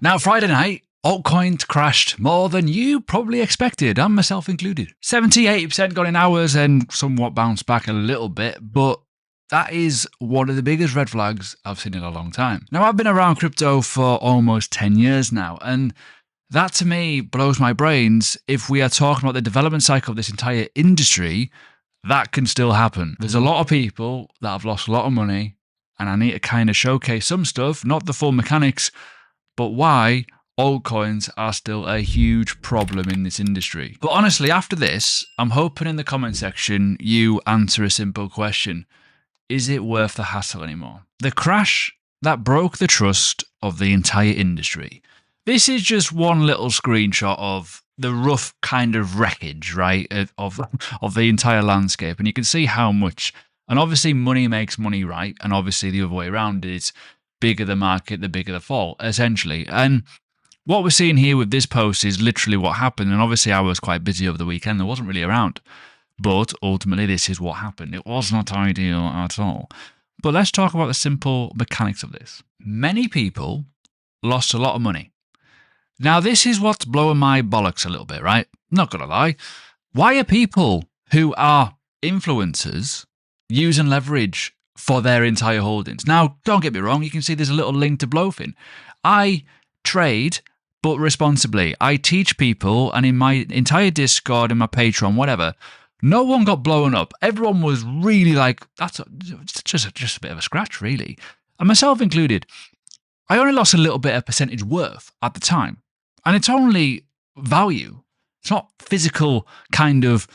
Now, Friday night, altcoins crashed more than you probably expected, and myself included. 70-80% gone in hours and somewhat bounced back a little bit, but that is one of the biggest red flags I've seen in a long time. Now, I've been around crypto for almost 10 years now, and that to me blows my brains. If we are talking about the development cycle of this entire industry, that can still happen. There's a lot of people that have lost a lot of money, and I need to kind of showcase some stuff, not the full mechanics, but why altcoins are still a huge problem in this industry. But honestly, after this, I'm hoping in the comment section you answer a simple question. Is it worth the hassle anymore? The crash that broke the trust of the entire industry. This is just one little screenshot of the rough kind of wreckage, right, of the entire landscape. And you can see how much, and obviously money makes money, right? And obviously the other way around is bigger the market, the bigger the fall, essentially. And what we're seeing here with this post is literally what happened. And obviously I was quite busy over the weekend. I wasn't really around. But ultimately, this is what happened. It was not ideal at all. But let's talk about the simple mechanics of this. Many people lost a lot of money. Now, this is what's blowing my bollocks a little bit, right? Not going to lie. Why are people who are influencers using leverage for their entire holdings? Now, don't get me wrong. You can see there's a little link to Blowfin. I trade, but responsibly. I teach people, and in my entire Discord, in my Patreon, whatever, no one got blown up. Everyone was really like, that's just a bit of a scratch, really. And myself included. I only lost a little bit of percentage worth at the time. And it's only value. It's not physical kind of,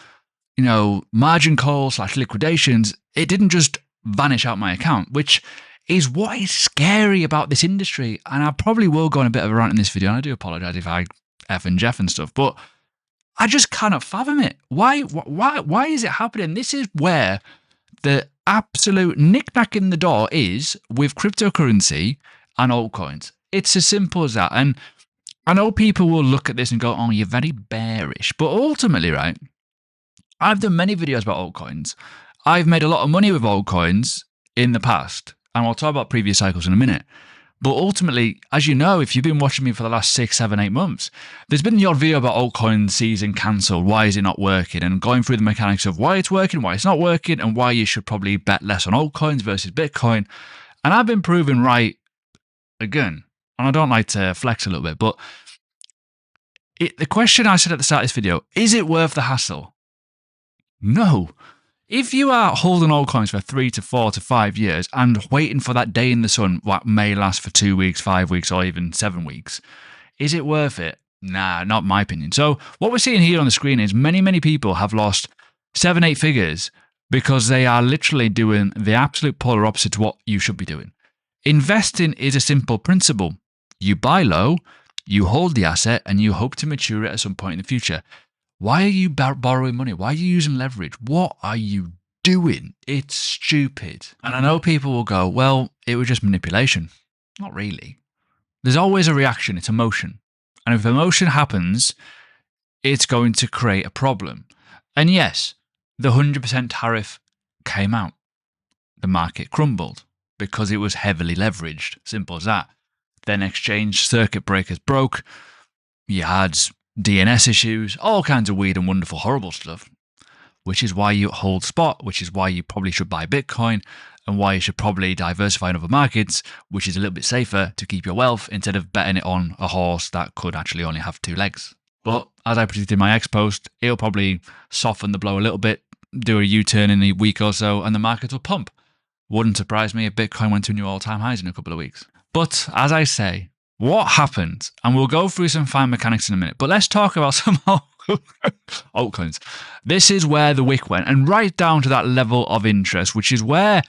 margin calls / liquidations. It didn't just vanish out my account, which is what is scary about this industry. And I probably will go on a bit of a rant in this video. And I do apologize if I F and Jeff and stuff, but I just cannot fathom it. Why is it happening? This is where the absolute knick-knack in the door is with cryptocurrency and altcoins. It's as simple as that. And I know people will look at this and go, oh, you're very bearish. But ultimately, right, I've done many videos about altcoins. I've made a lot of money with altcoins in the past. And I'll talk about previous cycles in a minute. But ultimately, as you know, if you've been watching me for the last 6, 7, 8 months, there's been the odd video about altcoin season cancelled. Why is it not working? And going through the mechanics of why it's working, why it's not working, and why you should probably bet less on altcoins versus Bitcoin. And I've been proven right again. And I don't like to flex a little bit, but the question I said at the start of this video, is it worth the hassle? No. If you are holding altcoins for 3 to 4 to 5 years and waiting for that day in the sun, what may last for 2 weeks, 5 weeks, or even 7 weeks, is it worth it? Nah, not my opinion. So what we're seeing here on the screen is many people have lost 7, 8 figures because they are literally doing the absolute polar opposite to what you should be doing. Investing is a simple principle. You buy low, you hold the asset, and you hope to mature it at some point in the future. Why are you borrowing money? Why are you using leverage? What are you doing? It's stupid. And I know people will go, well, it was just manipulation. Not really. There's always a reaction. It's emotion. And if emotion happens, it's going to create a problem. And yes, the 100% tariff came out. The market crumbled because it was heavily leveraged. Simple as that. Then exchange circuit breakers broke. You had DNS issues, all kinds of weird and wonderful, horrible stuff, which is why you hold spot, which is why you probably should buy Bitcoin, and why you should probably diversify in other markets, which is a little bit safer to keep your wealth instead of betting it on a horse that could actually only have 2 legs. But as I predicted in my X post, it'll probably soften the blow a little bit, do a U-turn in a week or so, and the market will pump. Wouldn't surprise me if Bitcoin went to new all-time highs in a couple of weeks. But as I say, what happened? And we'll go through some fine mechanics in a minute, but let's talk about some altcoins. This is where the wick went, and right down to that level of interest, which is where a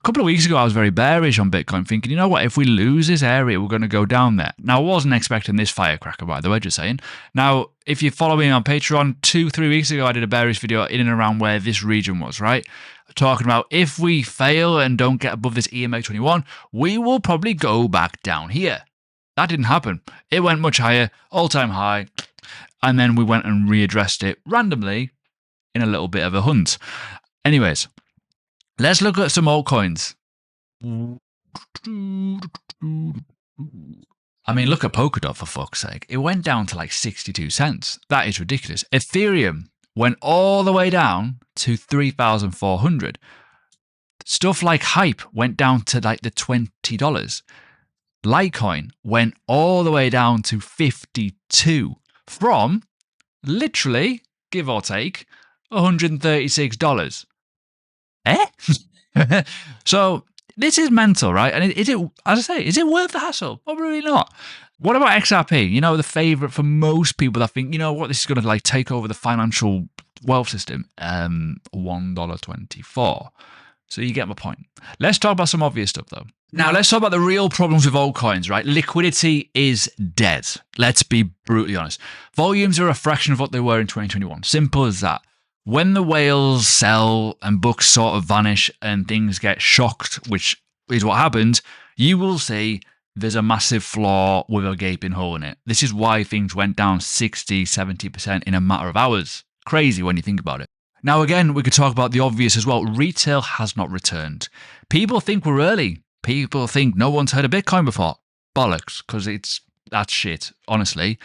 couple of weeks ago I was very bearish on Bitcoin, thinking, you know what, if we lose this area, we're going to go down there. Now, I wasn't expecting this firecracker, by the way, just saying. Now, if you follow me on Patreon, 2-3 weeks ago, I did a bearish video in and around where this region was, right? Talking about if we fail and don't get above this EMA 21, we will probably go back down here. That didn't happen. It went much higher, all-time high, and then we went and readdressed it randomly in a little bit of a hunt. Anyways, let's look at some altcoins. I mean, look at Polkadot for fuck's sake. It went down to like 62 cents. That is ridiculous. Ethereum went all the way down to 3,400. Stuff like Hype went down to like the $20. Litecoin went all the way down to 52 from literally, give or take, $136. Eh? So this is mental, right? And is it, as I say, is it worth the hassle? Probably not. What about XRP? You know, the favorite for most people that think, you know what, this is going to like take over the financial wealth system. $1.24. So you get my point. Let's talk about some obvious stuff though. Now let's talk about the real problems with altcoins, right? Liquidity is dead. Let's be brutally honest. Volumes are a fraction of what they were in 2021. Simple as that. When the whales sell and books sort of vanish and things get shocked, which is what happened, you will see there's a massive flaw with a gaping hole in it. This is why things went down 60, 70% in a matter of hours. Crazy when you think about it. Now, again, we could talk about the obvious as well. Retail has not returned. People think we're early. People think no one's heard of Bitcoin before. Bollocks, because that's shit, honestly.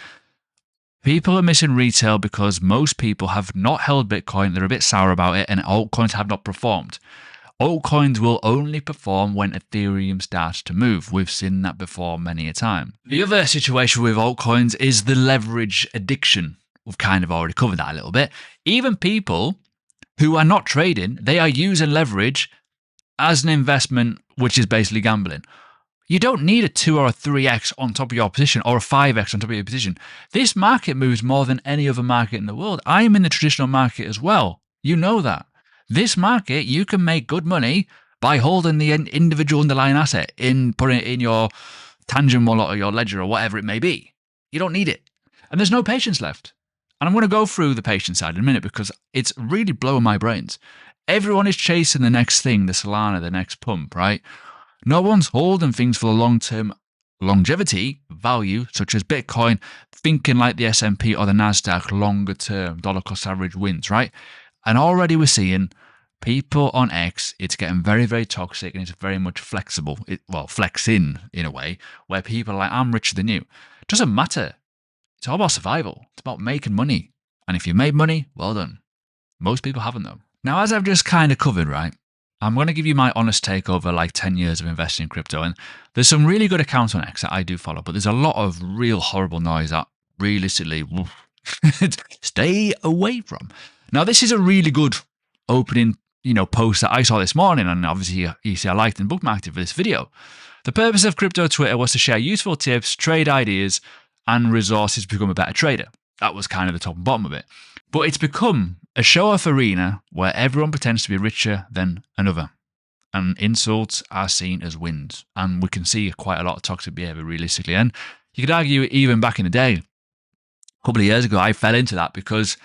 People are missing retail because most people have not held Bitcoin. They're a bit sour about it, and altcoins have not performed. Altcoins will only perform when Ethereum starts to move. We've seen that before many a time. The other situation with altcoins is the leverage addiction. We've kind of already covered that a little bit. Even people who are not trading, they are using leverage as an investment, which is basically gambling. You don't need a 2 or a 3x on top of your position or a 5x on top of your position. This market moves more than any other market in the world. I'm in the traditional market as well. You know that. This market, you can make good money by holding the individual underlying asset, putting it in your Tangent wallet or your ledger or whatever it may be. You don't need it. And there's no patience left. And I'm going to go through the patience side in a minute because it's really blowing my brains. Everyone is chasing the next thing, the Solana, the next pump, right? No one's holding things for the long-term longevity value, such as Bitcoin, thinking like the S&P or the NASDAQ, longer-term dollar cost average wins, right? And already we're seeing people on X, it's getting very, very toxic and it's very much flexible. Flexing in a way, where people are like, I'm richer than you. It doesn't matter. It's all about survival. It's about making money. And if you made money, well done. Most people haven't though. Now, as I've just kind of covered, right, I'm going to give you my honest take over like 10 years of investing in crypto. And there's some really good accounts on X that I do follow, but there's a lot of real horrible noise that realistically, stay away from. Now, this is a really good opening, post that I saw this morning. And obviously you see I liked and bookmarked it for this video. The purpose of Crypto Twitter was to share useful tips, trade ideas, and resources to become a better trader. That was kind of the top and bottom of it. But it's become a show-off arena where everyone pretends to be richer than another. And insults are seen as wins. And we can see quite a lot of toxic behavior realistically. And you could argue even back in the day, a couple of years ago, I fell into that because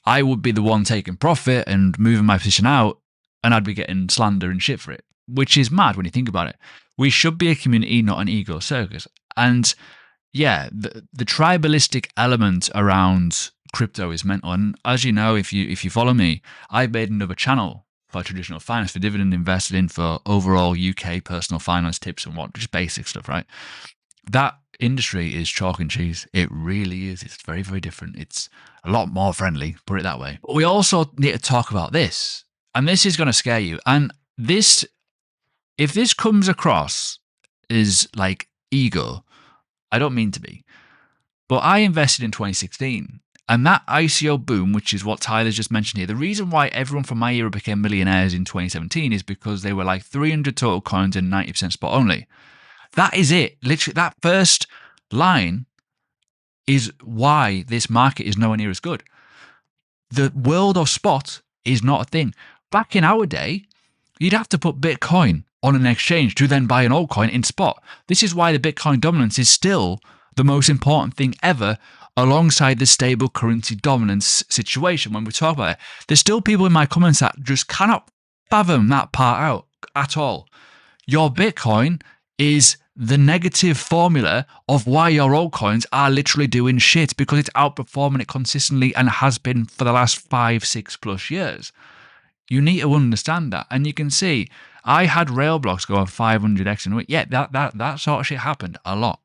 I would be the one taking profit and moving my position out, and I'd be getting slander and shit for it, which is mad when you think about it. We should be a community, not an ego circus. And yeah, the tribalistic element around crypto is mental. And as you know, if you follow me, I've made another channel for traditional finance, for dividend invested in, for overall UK personal finance tips and just basic stuff, right? That industry is chalk and cheese. It really is. It's very, very different. It's a lot more friendly, put it that way. But we also need to talk about this. And this is going to scare you. And this, if this comes across as like ego, I don't mean to be, but I invested in 2016, and that ICO boom, which is what Tyler's just mentioned here, the reason why everyone from my era became millionaires in 2017 is because they were like 300 total coins and 90% spot only. That is it. Literally, that first line is why this market is nowhere near as good. The world of spot is not a thing. Back in our day, you'd have to put Bitcoin on an exchange to then buy an altcoin in spot. This is why the Bitcoin dominance is still the most important thing ever, alongside the stable currency dominance situation. When we talk about it, there's still people in my comments that just cannot fathom that part out at all. Your Bitcoin is the negative formula of why your altcoins are literally doing shit, because it's outperforming it consistently and has been for the last 5-6+ years. You need to understand that. And you can see, I had rail blocks go on 500x in a week. Yeah, that sort of shit happened a lot.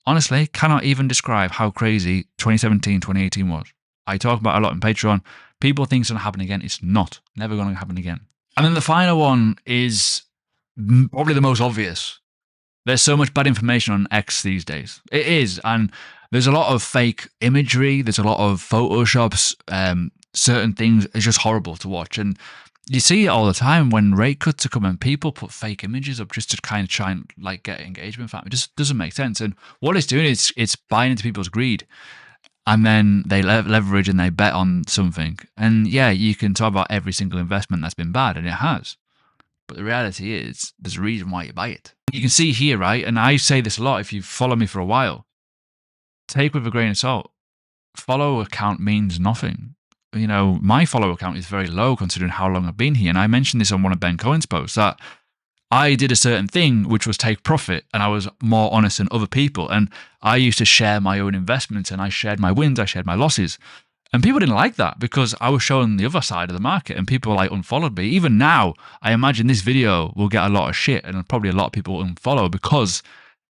honestly, cannot even describe how crazy 2017, 2018 was. I talk about it a lot on Patreon. People think it's going to happen again. It's not. Never going to happen again. And then the final one is probably the most obvious. There's so much bad information on X these days. It is. And there's a lot of fake imagery. There's a lot of Photoshops. Certain things. It's just horrible to watch. And you see it all the time when rate cuts are coming. People put fake images up just to kind of try and like get engagement. It just doesn't make sense. And what it's doing is it's buying into people's greed. And then they leverage and they bet on something. And yeah, you can talk about every single investment that's been bad, and it has. But the reality is, there's a reason why you buy it. You can see here, right? And I say this a lot if you follow me for a while. Take with a grain of salt. Follow account means nothing. You know, my follow account is very low considering how long I've been here. And I mentioned this on one of Ben Cohen's posts that I did a certain thing, which was take profit, and I was more honest than other people. And I used to share my own investments, and I shared my wins, I shared my losses. And people didn't like that because I was showing the other side of the market, and people like unfollowed me. Even now, I imagine this video will get a lot of shit, and probably a lot of people unfollow because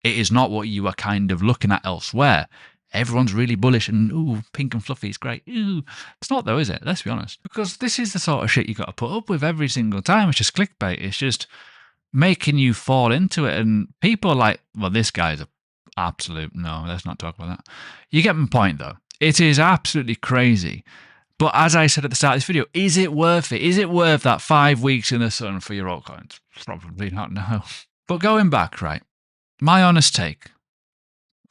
it is not what you are kind of looking at elsewhere. Everyone's really bullish and, ooh, pink and fluffy is great. Ooh. It's not though, is it? Let's be honest. Because this is the sort of shit you got to put up with every single time. It's just clickbait. It's just making you fall into it. And people are like, well, this guy's an absolute, no, let's not talk about that. You get my point though. It is absolutely crazy. But as I said at the start of this video, is it worth it? Is it worth that 5 weeks in the sun for your altcoins? Probably not, no. But going back, right, my honest take,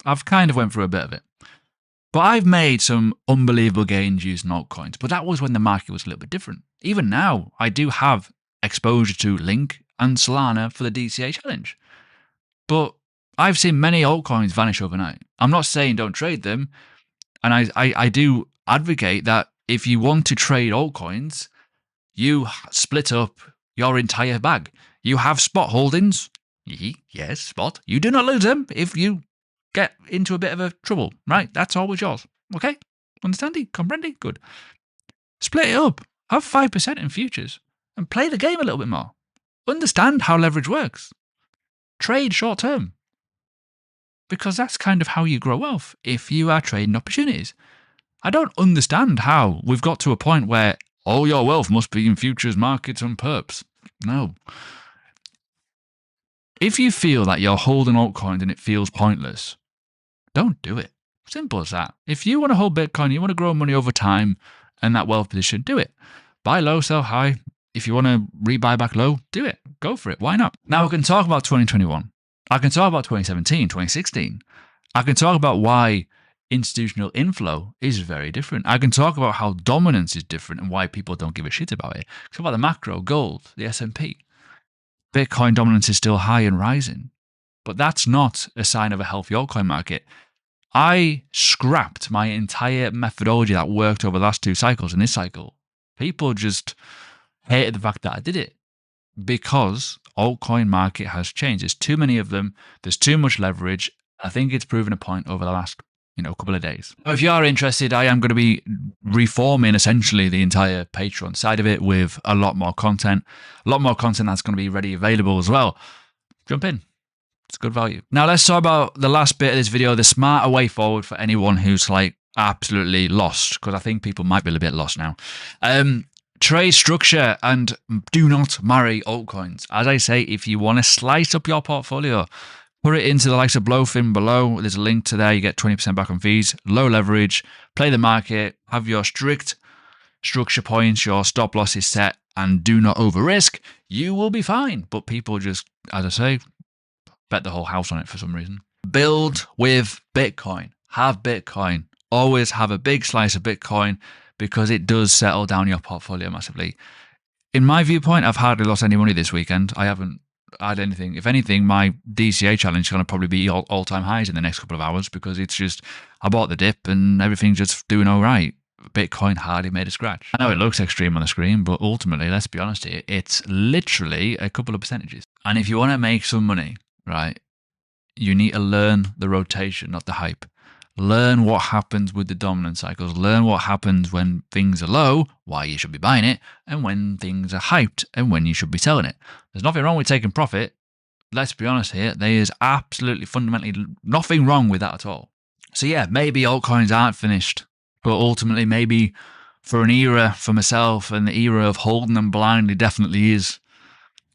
I've kind of went through a bit of it. But I've made some unbelievable gains using altcoins. But that was when the market was a little bit different. Even now, I do have exposure to Link and Solana for the DCA challenge. But I've seen many altcoins vanish overnight. I'm not saying don't trade them. And I do advocate that if you want to trade altcoins, you split up your entire bag. You have spot holdings. Yes, spot. You do not lose them if you get into a bit of a trouble, right? That's always yours. Okay? Understanding? Comprehending? Good. Split it up. Have 5% in futures and play the game a little bit more. Understand how leverage works. Trade short term. Because that's kind of how you grow wealth if you are trading opportunities. I don't understand how we've got to a point where all your wealth must be in futures, markets, and perps. No. If you feel that you're holding altcoins and it feels pointless, don't do it. Simple as that. If you want to hold Bitcoin, you want to grow money over time and that wealth position, do it. Buy low, sell high. If you want to rebuy back low, do it. Go for it. Why not? Now we can talk about 2021. I can talk about 2017, 2016. I can talk about why institutional inflow is very different. I can talk about how dominance is different and why people don't give a shit about it. Talk about the macro, gold, the S&P. Bitcoin dominance is still high and rising. But that's not a sign of a healthy altcoin market. I scrapped my entire methodology that worked over the last 2 cycles in this cycle. People just hated the fact that I did it because altcoin market has changed. There's too many of them. There's too much leverage. I think it's proven a point over the last couple of days. If you are interested, I am going to be reforming essentially the entire Patreon side of it with a lot more content. A lot more content that's going to be ready available as well. Jump in. It's good value. Now let's talk about the last bit of this video, the smarter way forward for anyone who's like absolutely lost, because I think people might be a little bit lost now. Trade structure and do not marry altcoins. As I say, if you want to slice up your portfolio, put it into the likes of Blowfin below. There's a link to there. You get 20% back on fees, low leverage, play the market, have your strict structure points, your stop losses set, and do not over risk. You will be fine. But people just, as I say, bet the whole house on it for some reason. Build with Bitcoin. Have Bitcoin. Always have a big slice of Bitcoin because it does settle down your portfolio massively. In my viewpoint, I've hardly lost any money this weekend. I haven't had anything. If anything, my DCA challenge is going to probably be all-time highs in the next couple of hours because it's just, I bought the dip and everything's just doing all right. Bitcoin hardly made a scratch. I know it looks extreme on the screen, but ultimately, let's be honest here, it's literally a couple of percentages. And if you want to make some money, right, you need to learn the rotation, not the hype. Learn what happens with the dominant cycles. Learn what happens when things are low, why you should be buying it, and when things are hyped and when you should be selling it. There's nothing wrong with taking profit. let's be honest here, there is absolutely fundamentally nothing wrong with that at all. So yeah, maybe altcoins aren't finished, but ultimately maybe for an era, for myself, and the era of holding them blindly definitely is.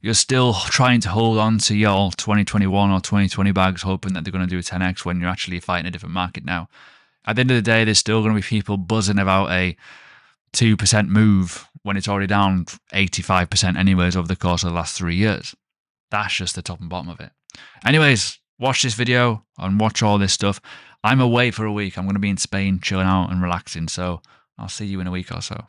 You're still trying to hold on to your 2021 or 2020 bags, hoping that they're going to do a 10x when you're actually fighting a different market now. At the end of the day, there's still going to be people buzzing about a 2% move when it's already down 85% anyways over the course of the last 3 years. That's just the top and bottom of it. Anyways, watch this video and watch all this stuff. I'm away for a week. I'm going to be in Spain chilling out and relaxing. So I'll see you in a week or so.